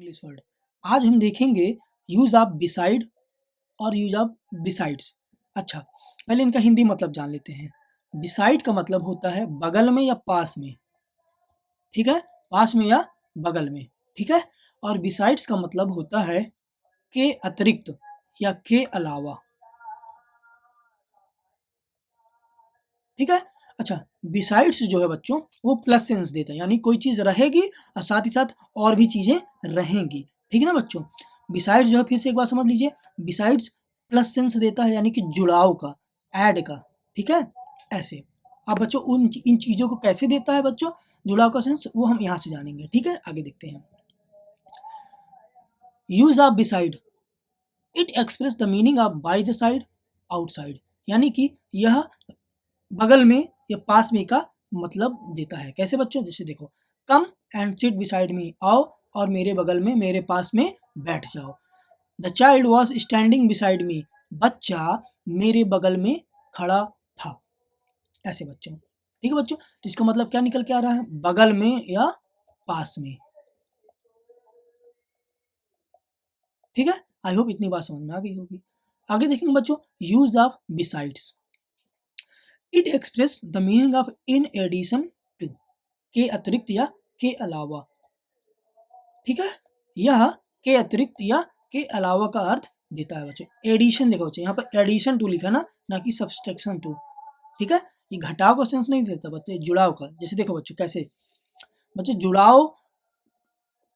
English word. आज हम देखेंगे यूज ऑफ बिसाइड और यूज ऑफ बिसाइड्स। अच्छा, पहले इनका हिंदी मतलब जान लेते हैं। बिसाइड का मतलब होता है बगल में या पास में, ठीक है, पास में या बगल में, ठीक है। और बिसाइड्स का मतलब होता है के अतिरिक्त या के अलावा, ठीक है। अच्छा, बिसाइड्स जो है बच्चों वो प्लस सेंस देता है, यानी कोई चीज रहेगी और साथ ही साथ और भी चीजें रहेंगी, ठीक है ना बच्चों। बिसाइड्स जो है, फिर से एक बार समझ लीजिए, बिसाइड्स प्लस सेंस देता है, यानी कि जुड़ाव का, ऐड का, ठीक है, ऐसे। अब बच्चों उन इन चीजों को कैसे देता है बच्चों जुड़ाव का सेंस, वो हम यहाँ से जानेंगे, ठीक है। आगे देखते हैं। Use of beside, it express the meaning of by the side, outside, यानी कि यह बगल में या पास में का मतलब देता है। कैसे बच्चों, जैसे देखो, come and sit beside me, आओ और मेरे बगल में, मेरे पास में बैठ जाओ। The child was standing beside me, बच्चा मेरे बगल में खड़ा था, ऐसे बच्चों, ठीक है बच्चों। तो इसका मतलब क्या निकल के आ रहा है, बगल में या पास में, ठीक है। आई होप इतनी बात समझ में आ गई होगी। आगे देखेंगे बच्चों, use of besides, it express the meaning of in addition to, के अतिरिक्त या के अलावा, ठीक है। यह के अतिरिक्त या के अलावा का अर्थ देता है बच्चों। एडिशन देखो बच्चों, यहाँ पर एडिशन टू लिखा ना कि सब्सट्रैक्शन टू, ठीक है। ये घटाव का सेंस नहीं देता बच्चों, जुड़ाव का। जैसे देखो बच्चों, कैसे बच्चों जुड़ाव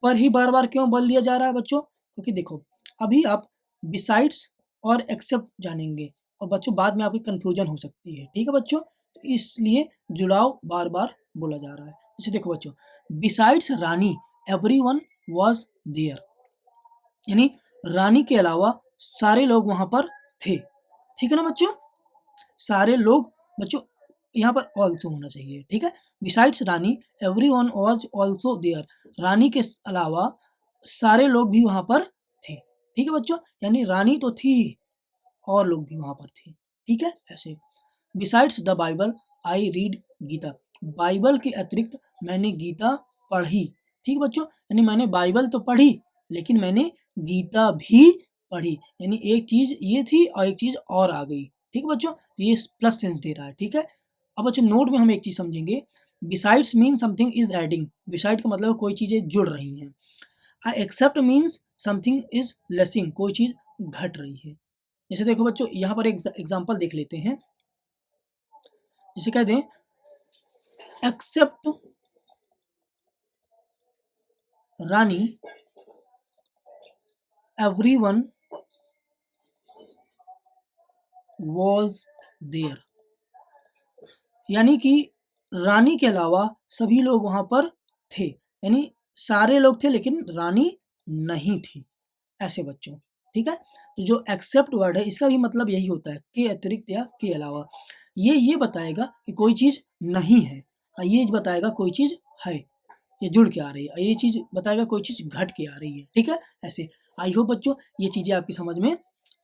पर ही बार बार क्यों बल दिया जा रहा है बच्चों, क्योंकि देखो अभी आप बिसाइड्स और एक्सेप्ट जानेंगे और बच्चों बाद में आपकी कंफ्यूजन हो सकती है, ठीक है बच्चों। तो इसलिए जुड़ाव बार बार बोला जा रहा है। जैसे देखो बच्चों, besides Rani everyone was there, यानी रानी के अलावा सारे लोग वहां पर थे, ठीक है ना बच्चों। सारे लोग बच्चों यहाँ पर ऑल्सो होना चाहिए, ठीक है। Besides Rani everyone was also there, Rani के अलावा सारे लोग भी वहां पर थे, ठीक है बच्चों। यानी रानी तो थी और लोग भी वहां पर थे, ठीक है, ऐसे। Besides the Bible I read Gita, Bible के अतिरिक्त मैंने गीता पढ़ी, ठीक है बच्चों। यानी मैंने बाइबल तो पढ़ी लेकिन मैंने गीता भी पढ़ी, यानी एक चीज ये थी और एक चीज और आ गई, ठीक है बच्चों। ये प्लस सेंस दे रहा है, ठीक है। अब बच्चों नोट में हम एक चीज समझेंगे, besides mean something is adding, beside का मतलब कोई चीजें जुड़ रही हैं। Except means something is lessing, कोई चीज घट रही है। जैसे देखो बच्चों, यहाँ पर एक एग्जाम्पल देख लेते हैं। जैसे कह दें, except Rani everyone was there, यानी कि रानी के अलावा सभी लोग वहां पर थे, यानी सारे लोग थे लेकिन रानी नहीं थी, ऐसे बच्चों, ठीक है। तो जो एक्सेप्ट वर्ड है इसका भी मतलब यही होता है, के अतिरिक्त या के अलावा। ये बताएगा कि कोई चीज नहीं है और ये बताएगा कोई चीज है, ये जुड़ के आ रही है। ये चीज बताएगा कोई चीज घट के आ रही है, ठीक है, ऐसे। आई होप बच्चों ये चीजें आपकी समझ में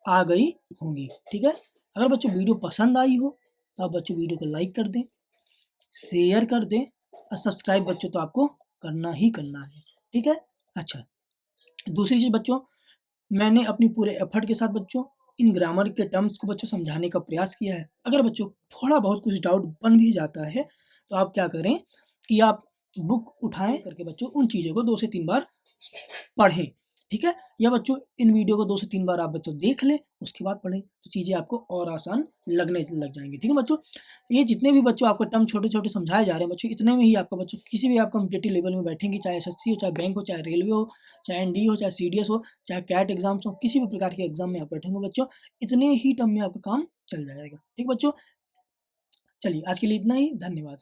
आ गई होंगी, ठीक है। अगर बच्चों वीडियो पसंद आई हो तो आप बच्चों वीडियो को लाइक कर दें, शेयर कर दें और सब्सक्राइब बच्चों तो आपको करना ही करना है, ठीक है। अच्छा, दूसरी चीज बच्चों, मैंने अपनी पूरे एफर्ट के साथ बच्चों इन ग्रामर के टर्म्स को बच्चों समझाने का प्रयास किया है। अगर बच्चों थोड़ा बहुत कुछ डाउट बन भी जाता है तो आप क्या करें कि आप बुक उठाएं करके बच्चों उन चीज़ों को 2 से 3 बार पढ़ें, ठीक है। या बच्चों इन वीडियो को 2 से 3 बार आप बच्चों देख लें, उसके बाद पढ़ें, तो चीज़ें आपको और आसान लगने लग जाएंगी, ठीक है बच्चों। ये जितने भी बच्चों आपको टर्म छोटे छोटे समझाए जा रहे हैं बच्चों, इतने में ही आपका बच्चों किसी भी आप कॉम्पिटेटिव लेवल में बैठेंगे, चाहे एसएससी हो, चाहे बैंक हो, चाहे रेलवे हो, चाहे एनडी हो, चाहे सीडीएस हो, चाहे कैट एग्जाम्स हो, किसी भी प्रकार के एग्जाम में आप बैठेंगे बच्चों, इतने ही टर्म में आपका काम चल जाएगा, ठीक बच्चों। चलिए आज के लिए इतना ही, धन्यवाद।